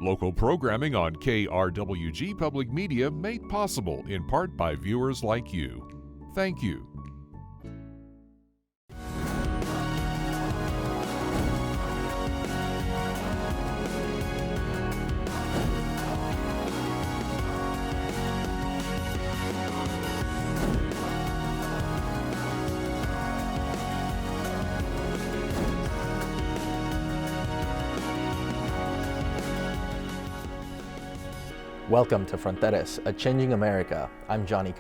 Local programming on KRWG Public Media made possible in part by viewers like you. Thank you. Welcome to Fronteras, a changing America. I'm Jonny.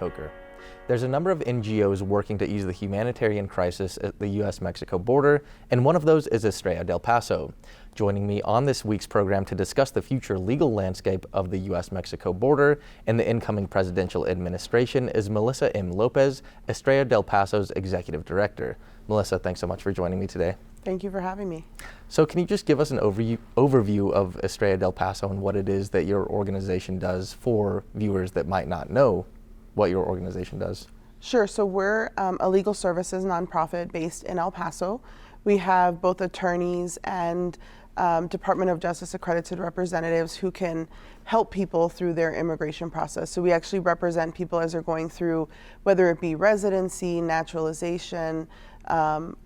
There's a number of NGOs working to ease the humanitarian crisis at the U.S. Mexico border, and one of those is Estrella del Paso. Joining me on this week's program to discuss the future legal landscape of the U.S. Mexico border and the incoming presidential administration is Melissa M. Lopez, Estrella del Paso's Executive Director. Melissa, thanks so much for joining me today. Thank you for having me. So can you just give us an overview of Estrella del Paso and what it is that your organization does for viewers that might not know what your organization does? Sure. So we're a legal services nonprofit based in El Paso. We have both attorneys and Department of Justice accredited representatives who can help people through their immigration process. So we actually represent people as they're going through, whether it be residency, naturalization,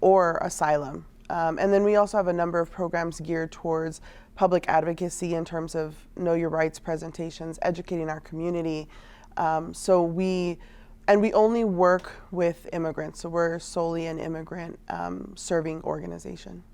or asylum. And then we also have a number of programs geared towards public advocacy in terms of know your rights presentations, educating our community. So we only work with immigrants. So we're solely an immigrant serving organization.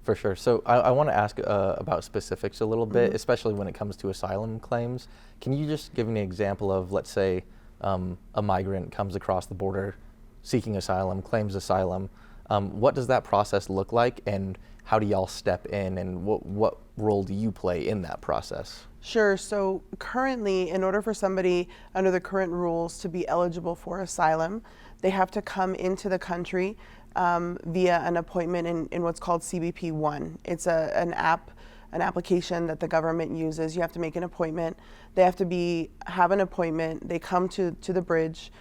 For sure. So I want to ask about specifics a little bit, especially when it comes to asylum claims. Can you just give me an example of, let's say, a migrant comes across the border seeking asylum, claims asylum. What does that process look like, and how do y'all step in, and what role do you play in that process? Sure. So currently, in order for somebody under the current rules to be eligible for asylum, they have to come into the country via an appointment in what's called CBP-1. It's an application that the government uses. You have to make an appointment. They have to have an appointment. They come to the bridge.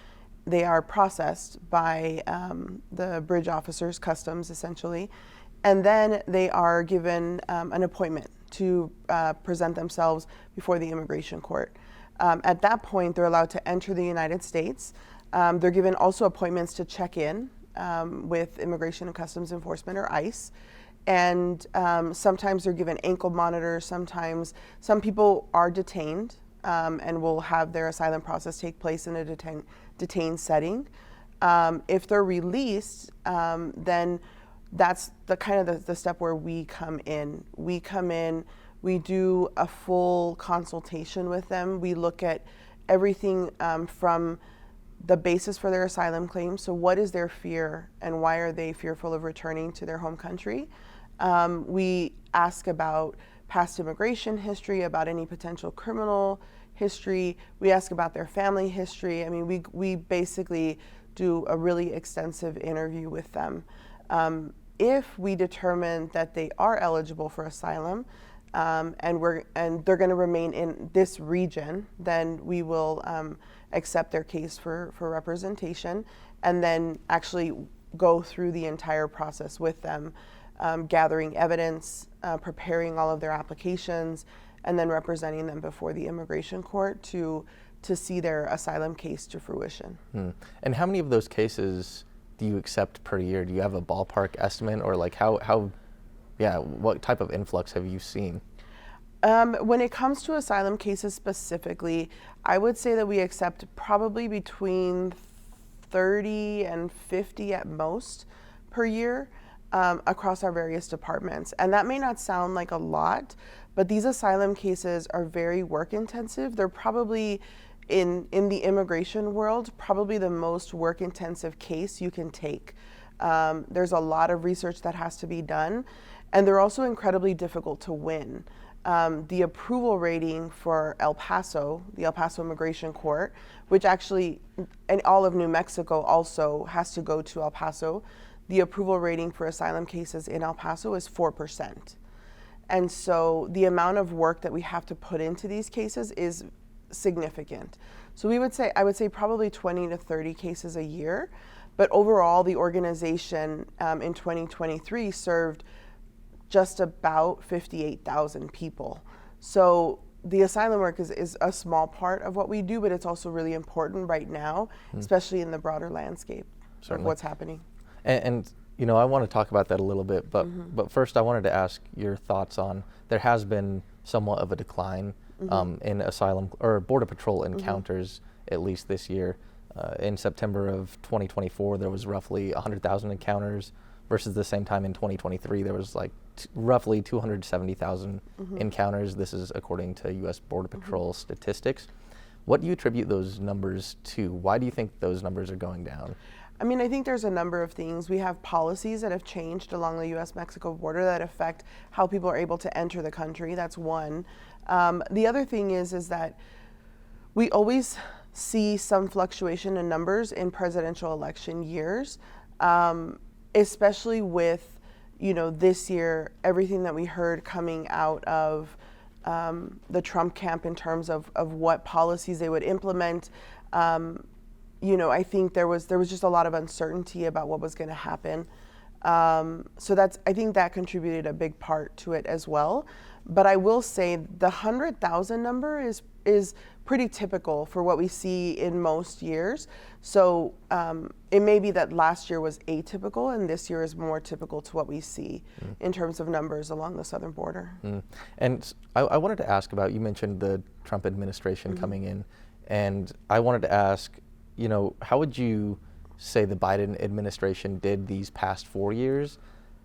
They are processed by the bridge officers, customs essentially, and then they are given an appointment to present themselves before the immigration court. At that point, they're allowed to enter the United States. They're given also appointments to check in with Immigration and Customs Enforcement, or ICE, and sometimes they're given ankle monitors. Sometimes some people are detained and will have their asylum process take place in a detained setting. If they're released, then that's the step where we come in. We do a full consultation with them. We look at everything from the basis for their asylum claim. So what is their fear and why are they fearful of returning to their home country? We ask about past immigration history, about any potential criminal history. We ask about their family history. I mean, we basically do a really extensive interview with them. If we determine that they are eligible for asylum and they're going to remain in this region, then we will accept their case for representation and then actually go through the entire process with them, gathering evidence, preparing all of their applications, and then representing them before the immigration court to see their asylum case to fruition. And how many of those cases do you accept per year? Do you have a ballpark estimate, or like what type of influx have you seen? When it comes to asylum cases specifically, I would say that we accept probably between 30 and 50 at most per year across our various departments. And that may not sound like a lot, but these asylum cases are very work intensive. They're probably, in the immigration world, probably the most work intensive case you can take. There's a lot of research that has to be done, and they're also incredibly difficult to win. The approval rating for El Paso, the El Paso Immigration Court, which actually, and all of New Mexico also has to go to El Paso, the approval rating for asylum cases in El Paso is 4%. And so the amount of work that we have to put into these cases is significant. So I would say probably 20 to 30 cases a year, but overall the organization in 2023 served just about 58,000 people. So the asylum work is a small part of what we do, but it's also really important right now, especially in the broader landscape of what's happening. And you know, I want to talk about that a little bit, but first I wanted to ask your thoughts on, there has been somewhat of a decline in asylum or border patrol encounters, at least this year. In September of 2024, there was roughly 100,000 encounters, versus the same time in 2023, there was like roughly 270,000 encounters. This is according to U.S. Border Patrol statistics. What do you attribute those numbers to? Why do you think those numbers are going down? I mean, I think there's a number of things. We have policies that have changed along the U.S. Mexico border that affect how people are able to enter the country. That's one. The other thing is that we always see some fluctuation in numbers in presidential election years, especially with, you know, this year, everything that we heard coming out of the Trump camp in terms of what policies they would implement. You know, I think there was just a lot of uncertainty about what was going to happen. So I think that contributed a big part to it as well. But I will say the 100,000 number is pretty typical for what we see in most years. So it may be that last year was atypical and this year is more typical to what we see in terms of numbers along the southern border. And I wanted to ask about, you mentioned the Trump administration coming in, and I wanted to ask, you know, how would you say the Biden administration did these past 4 years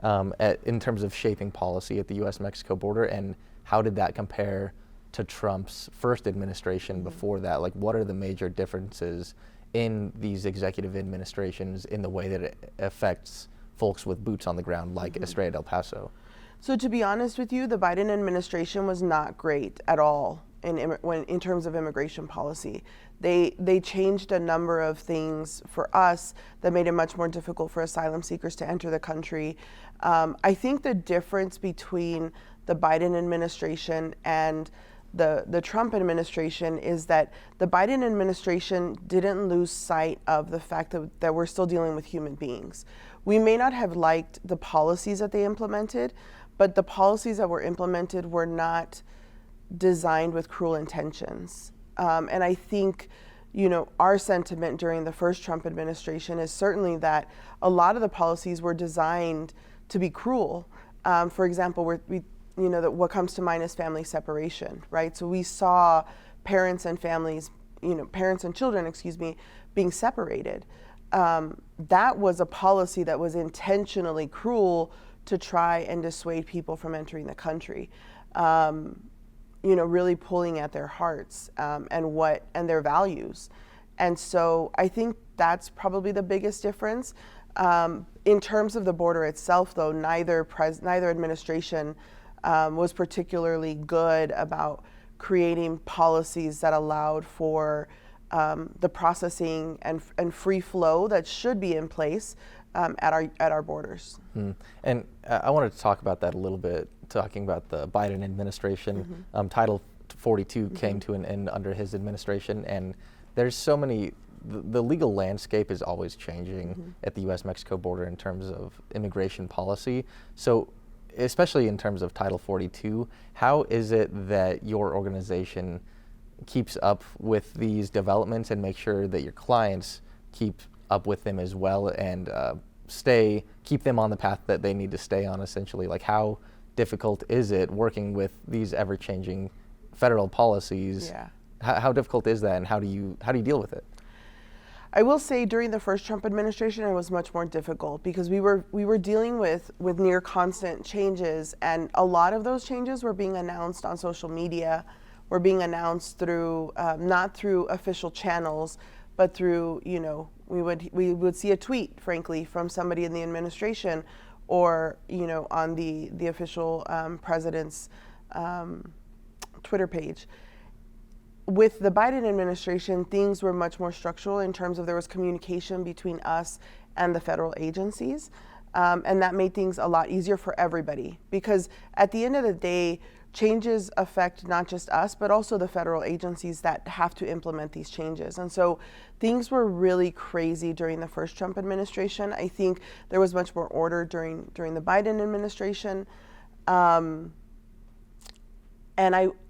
in terms of shaping policy at the U.S. Mexico border, and how did that compare to Trump's first administration before that? Like, what are the major differences in these executive administrations in the way that it affects folks with boots on the ground, like Estrella del Paso? So to be honest with you, the Biden administration was not great at all in terms of immigration policy. They changed a number of things for us that made it much more difficult for asylum seekers to enter the country. I think the difference between the Biden administration and the Trump administration is that the Biden administration didn't lose sight of the fact that we're still dealing with human beings. We may not have liked the policies that they implemented, but the policies that were implemented were not designed with cruel intentions. And I think, you know, our sentiment during the first Trump administration is certainly that a lot of the policies were designed to be cruel. For example, what comes to mind is family separation, right? So we saw parents and children, being separated. That was a policy that was intentionally cruel to try and dissuade people from entering the country. Really pulling at their hearts and their values. And so I think that's probably the biggest difference. In terms of the border itself, though, neither administration was particularly good about creating policies that allowed for the processing and free flow that should be in place at our borders. And I wanted to talk about that a little bit, talking about the Biden administration. Title 42 came to an end under his administration, and there's so many, the legal landscape is always changing at the U.S. Mexico border in terms of immigration policy. So especially in terms of Title 42, how is it that your organization keeps up with these developments and make sure that your clients keep up with them as well, and keep them on the path that they need to stay on, essentially? Like, how difficult is it working with these ever-changing federal policies? Yeah. How difficult is that, and how do you deal with it? I will say during the first Trump administration, it was much more difficult because we were dealing with near constant changes, and a lot of those changes were being announced on social media, were being announced through not through official channels, but through, we would see a tweet, frankly, from somebody in the administration, or on the official president's Twitter page. With the Biden administration, things were much more structural in terms of there was communication between us and the federal agencies, and that made things a lot easier for everybody, because at the end of the day, changes affect not just us, but also the federal agencies that have to implement these changes. And so things were really crazy during the first Trump administration. I think there was much more order during the Biden administration.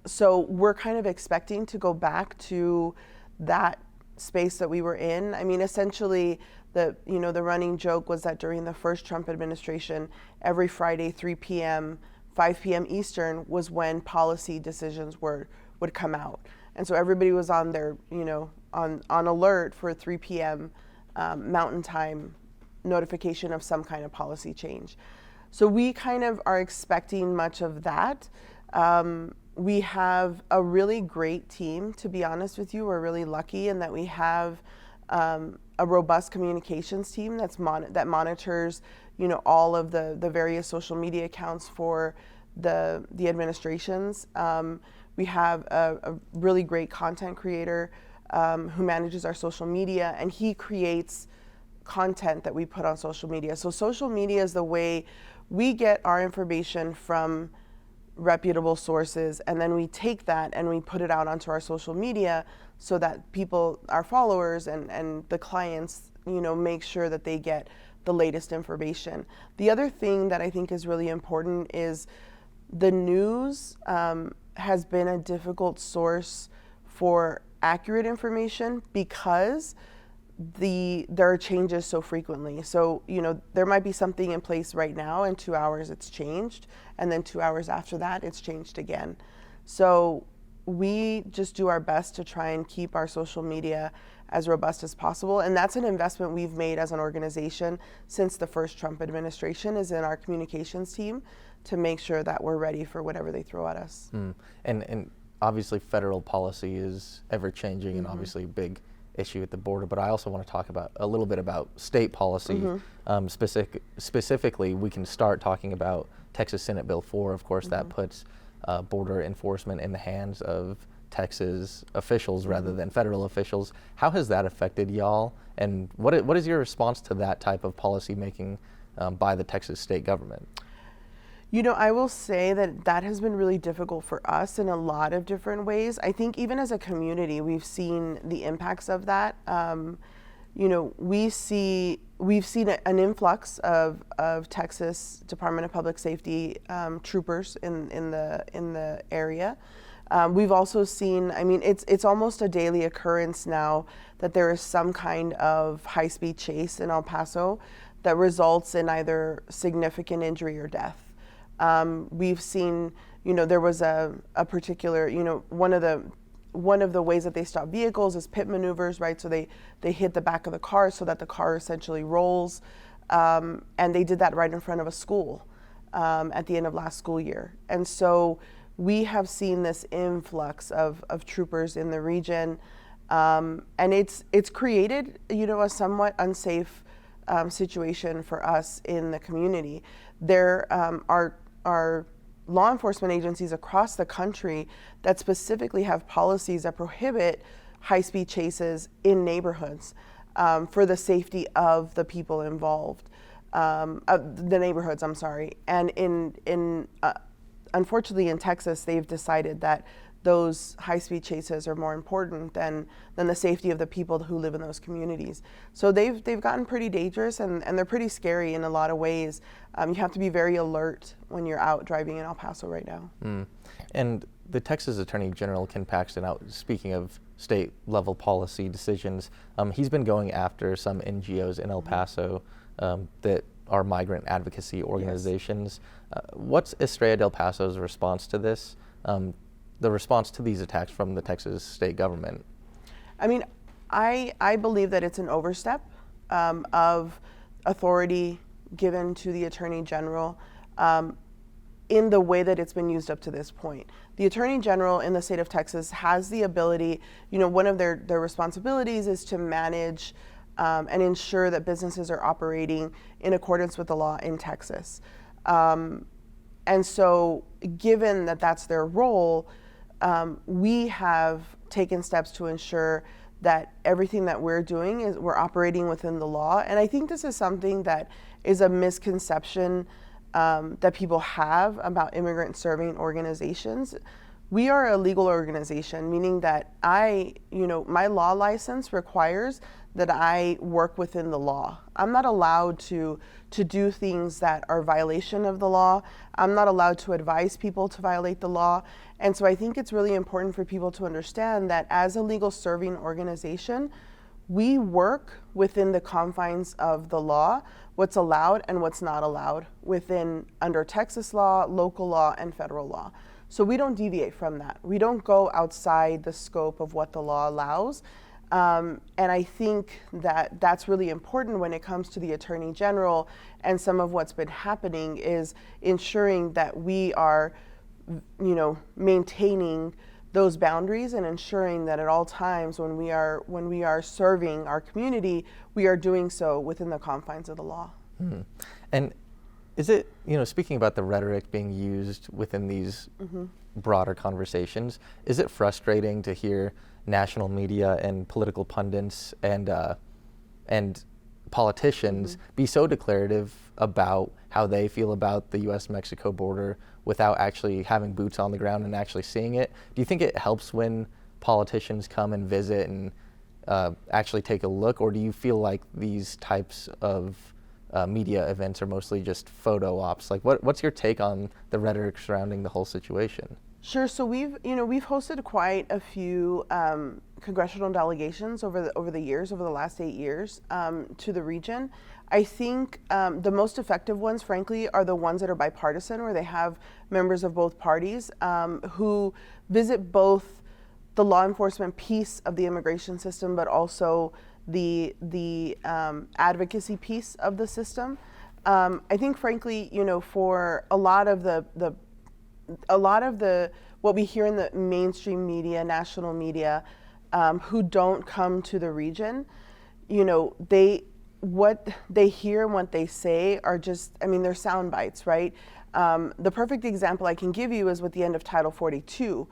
So we're kind of expecting to go back to that space that we were in. I mean, essentially, the running joke was that during the first Trump administration, every Friday, 3 p.m., 5 p.m. Eastern was when policy decisions would come out. And so everybody was on their, on alert for 3 p.m. Mountain Time notification of some kind of policy change. So we kind of are expecting much of that. We have a really great team, to be honest with you. We're really lucky in that we have a robust communications team that monitors, all of the various social media accounts for the administrations. We have a really great content creator who manages our social media, and he creates content that we put on social media. So social media is the way we get our information from reputable sources, and then we take that and we put it out onto our social media so that people, our followers and the clients, make sure that they get the latest information. The other thing that I think is really important is the news has been a difficult source for accurate information because there are changes so frequently. So, there might be something in place right now, in 2 hours it's changed, and then 2 hours after that it's changed again. So we just do our best to try and keep our social media as robust as possible. And that's an investment we've made as an organization since the first Trump administration, is in our communications team to make sure that we're ready for whatever they throw at us. And obviously federal policy is ever changing and obviously a big issue at the border, but I also want to talk about a little bit about state policy. Specifically, we can start talking about Texas Senate Bill 4. Of course, that puts border enforcement in the hands of Texas officials rather than federal officials. How has that affected y'all, and what is your response to that type of policy making by the Texas state government? I will say that has been really difficult for us in a lot of different ways. I think even as a community, we've seen the impacts of that. We've seen an influx of Texas Department of Public Safety troopers in the area. We've also seen, it's almost a daily occurrence now that there is some kind of high-speed chase in El Paso that results in either significant injury or death. We've seen, there was a particular, one of the ways that they stop vehicles is pit maneuvers, right? So they hit the back of the car so that the car essentially rolls, and they did that right in front of a school at the end of last school year. And so we have seen this influx of troopers in the region, and it's created, a somewhat unsafe situation for us in the community. There are law enforcement agencies across the country that specifically have policies that prohibit high-speed chases in neighborhoods for the safety of the people involved, the neighborhoods, I'm sorry. And unfortunately in Texas, they've decided that those high-speed chases are more important than the safety of the people who live in those communities. So they've gotten pretty dangerous, and they're pretty scary in a lot of ways. You have to be very alert when you're out driving in El Paso right now. And the Texas Attorney General, Ken Paxton, speaking of state-level policy decisions, he's been going after some NGOs in El Paso that are migrant advocacy organizations. Yes. What's Estrella del Paso's response to this? The response to these attacks from the Texas state government? I believe that it's an overstep of authority given to the Attorney General in the way that it's been used up to this point. The Attorney General in the state of Texas has the ability, one of their responsibilities is to manage and ensure that businesses are operating in accordance with the law in Texas. And so given that that's their role, we have taken steps to ensure that everything that we're doing is we're operating within the law. And I think this is something that is a misconception that people have about immigrant serving organizations. we are a legal organization, meaning that my law license requires that I work within the law. I'm not allowed to do things that are violation of the law. I'm not allowed to advise people to violate the law. And so I think it's really important for people to understand that as a legal serving organization, we work within the confines of the law, what's allowed and what's not allowed under Texas law, local law, and federal law. So we don't deviate from that. We don't go outside the scope of what the law allows. And I think that that's really important when it comes to the Attorney General, and some of what's been happening is ensuring that we are, maintaining those boundaries and ensuring that at all times when we are serving our community, we are doing so within the confines of the law. Mm-hmm. And is it, speaking about the rhetoric being used within these broader conversations, is it frustrating to hear national media and political pundits and politicians be so declarative about how they feel about the U.S. Mexico border without actually having boots on the ground and actually seeing it? Do you think it helps when politicians come and visit and actually take a look, or do you feel like these types of media events are mostly just photo ops? Like, what's your take on the rhetoric surrounding the whole situation? Sure. So we've hosted quite a few congressional delegations over the last 8 years to the region. I think the most effective ones, frankly, are the ones that are bipartisan, where they have members of both parties who visit both the law enforcement piece of the immigration system, but also the advocacy piece of the system. I think, frankly, for a lot of what we hear in the mainstream media, national media, who don't come to the region, what they hear and what they say are just, they're sound bites, right? The perfect example I can give you is with the end of Title 42.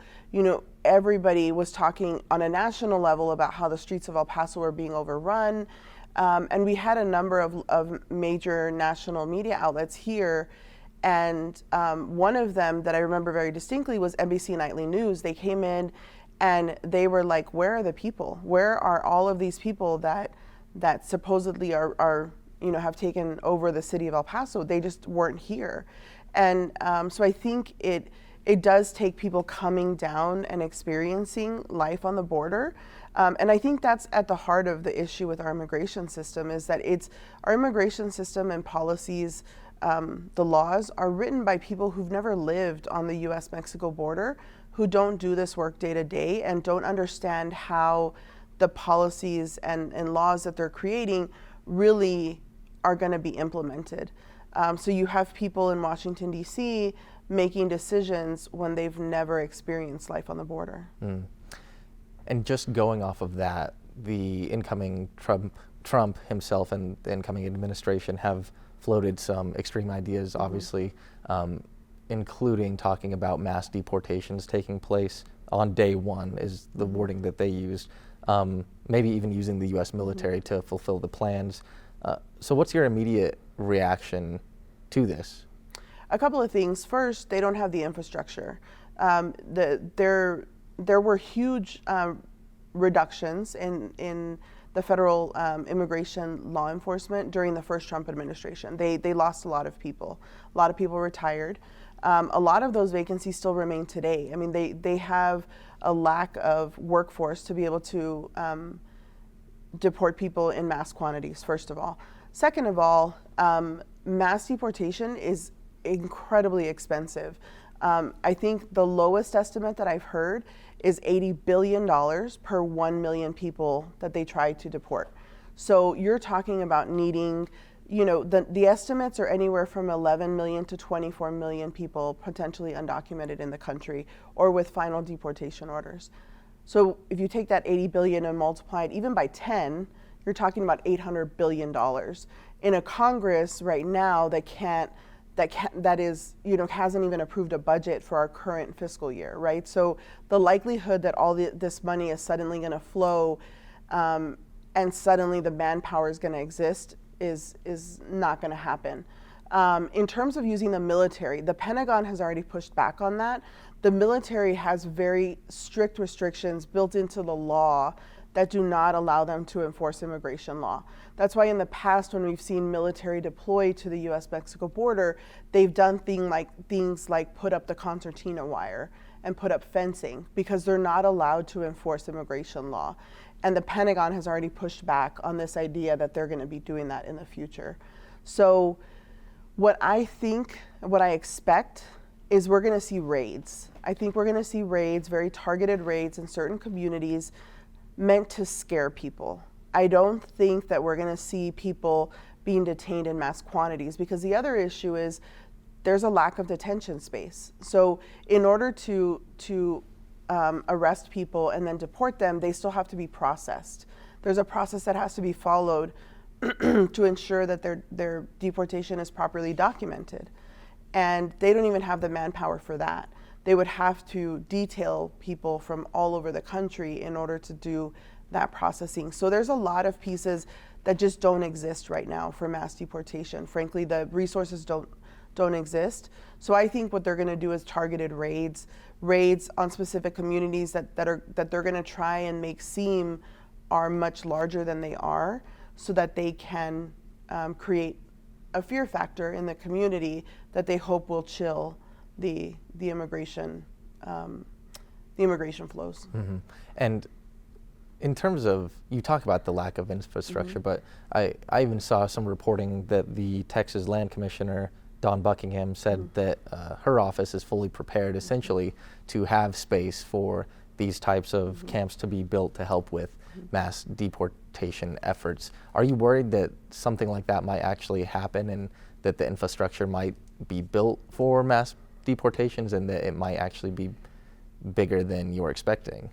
Everybody was talking on a national level about how the streets of El Paso were being overrun. And we had a number of major national media outlets here. And one of them that I remember very distinctly was NBC Nightly News. They came in and they were like, where are the people? Where are all of these people that supposedly are have taken over the city of El Paso? They just weren't here. And so I think it does take people coming down and experiencing life on the border. And I think that's at the heart of the issue with our immigration system, is that our immigration system and policies, the laws are written by people who've never lived on the U.S. Mexico border, who don't do this work day to day and don't understand how the policies and laws that they're creating really are going to be implemented. So you have people in Washington, D.C. making decisions when they've never experienced life on the border. And just going off of that, the incoming Trump himself and the incoming administration have floated some extreme ideas, obviously, including talking about mass deportations taking place on day one is the wording that they used, maybe even using the U.S. military to fulfill the plans. So what's your immediate reaction to this? A couple of things. First, they don't have the infrastructure. There were huge reductions in the federal immigration law enforcement during the first Trump administration. They lost a lot of people. A lot of people retired. A lot of those vacancies still remain today. They have a lack of workforce to be able to deport people in mass quantities, first of all. Second of all, mass deportation is incredibly expensive. I think the lowest estimate that I've heard is $80 billion per 1 million people that they try to deport. So you're talking about needing, the estimates are anywhere from 11 million to 24 million people potentially undocumented in the country or with final deportation orders. So if you take that 80 billion and multiply it even by 10, you're talking about $800 billion in a Congress right now that hasn't even approved a budget for our current fiscal year, right? So the likelihood that all this money is suddenly going to flow and suddenly the manpower is going to exist is not going to happen. In terms of using the military, the Pentagon has already pushed back on that. the military has very strict restrictions built into the law that do not allow them to enforce immigration law. That's why in the past, when we've seen military deploy to the U.S. Mexico border, they've done things like put up the concertina wire and put up fencing, because they're not allowed to enforce immigration law. And the Pentagon has already pushed back on this idea that they're going to be doing that in the future. So what I expect is we're going to see raids. I think we're going to see raids, very targeted raids in certain communities meant to scare people. I don't think that we're going to see people being detained in mass quantities, because the other issue is there's a lack of detention space. So in order to arrest people and then deport them, they still have to be processed. There's a process that has to be followed to ensure that their deportation is properly documented. And they don't even have the manpower for that. They would have to detail people from all over the country in order to do that processing. So there's a lot of pieces that just don't exist right now for mass deportation. Frankly, the resources don't exist. So I think what they're going to do is targeted raids on specific communities that they're going to try and make seem are much larger than they are, so that they can create a fear factor in the community that they hope will chill the immigration flows. Mm-hmm. And in terms of, you talk about the lack of infrastructure, but I even saw some reporting that the Texas Land Commissioner, Dawn Buckingham, said that her office is fully prepared essentially to have space for these types of camps to be built to help with mass deportation efforts. Are you worried that something like that might actually happen, and that the infrastructure might be built for mass deportations, and that it might actually be bigger than you're expecting?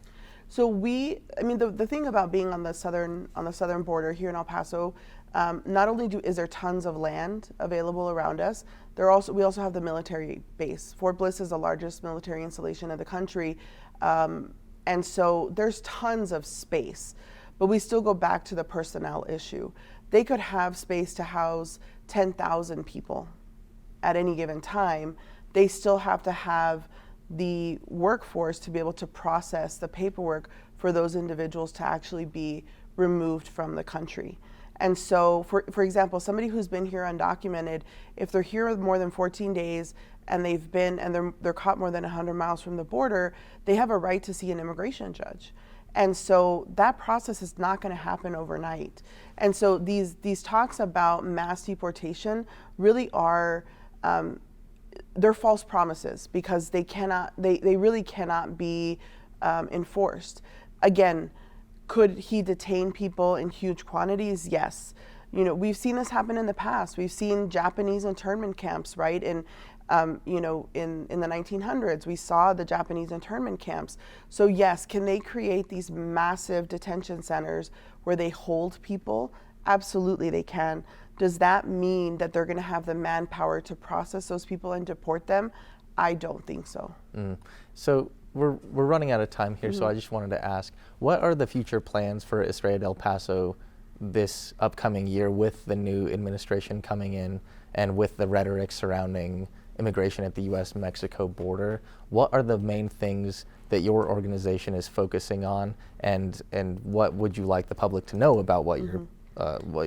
So the thing about being on the southern border here in El Paso, not only is there tons of land available around us, we also have the military base. Fort Bliss is the largest military installation in the country, and so there's tons of space. But we still go back to the personnel issue. They could have space to house 10,000 people at any given time. They still have to have the workforce to be able to process the paperwork for those individuals to actually be removed from the country. And so, for example, somebody who's been here undocumented, if they're here more than 14 days and they're caught more than 100 miles from the border, they have a right to see an immigration judge. And so that process is not going to happen overnight. And so these talks about mass deportation really are they're false promises, because they really cannot be enforced. Again, could he detain people in huge quantities? Yes. We've seen this happen in the past. We've seen Japanese internment camps, right? In the 1900s, we saw the Japanese internment camps. So yes, can they create these massive detention centers where they hold people? Absolutely, they can. Does that mean that they're going to have the manpower to process those people and deport them? I don't think so. So we're running out of time here, so I just wanted to ask, what are the future plans for Estrella del Paso this upcoming year, with the new administration coming in and with the rhetoric surrounding immigration at the U.S. Mexico border? What are the main things that your organization is focusing on, and what would you like the public to know about what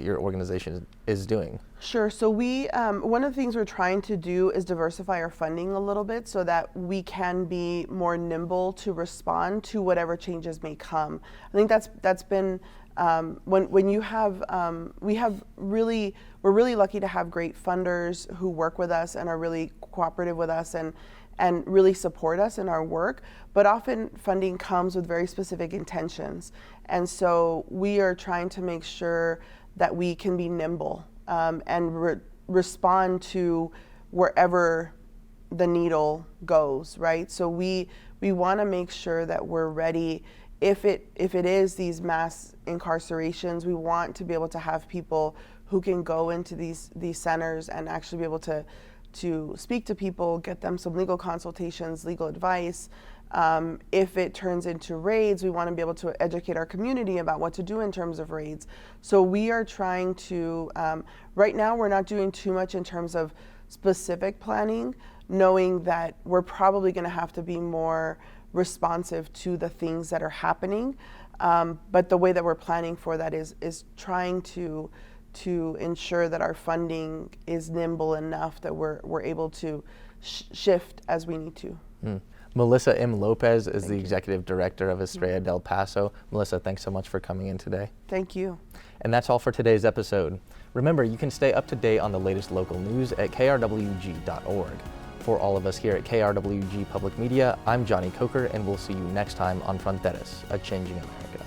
your organization is doing? Sure. So one of the things we're trying to do is diversify our funding a little bit, so that we can be more nimble to respond to whatever changes may come. I think that's been when you have we're really lucky to have great funders who work with us and are really cooperative with us and really support us in our work. But often funding comes with very specific intentions. And so we are trying to make sure that we can be nimble and respond to wherever the needle goes, right? So we want to make sure that we're ready. If it is these mass incarcerations, we want to be able to have people who can go into these centers and actually be able to speak to people, get them some legal consultations, legal advice. If it turns into raids, we want to be able to educate our community about what to do in terms of raids. So we are trying to, right now we're not doing too much in terms of specific planning. knowing that we're probably going to have to be more responsive to the things that are happening. But the way that we're planning for that is trying to ensure that our funding is nimble enough that we're able to shift as we need to. Melissa M. Lopez is the you. Executive Director of Estrella del Paso. Melissa, thanks so much for coming in today. Thank you. And that's all for today's episode. Remember, you can stay up to date on the latest local news at krwg.org. For all of us here at KRWG Public Media, I'm Jonny Coker, and we'll see you next time on Fronteras, a Changing America.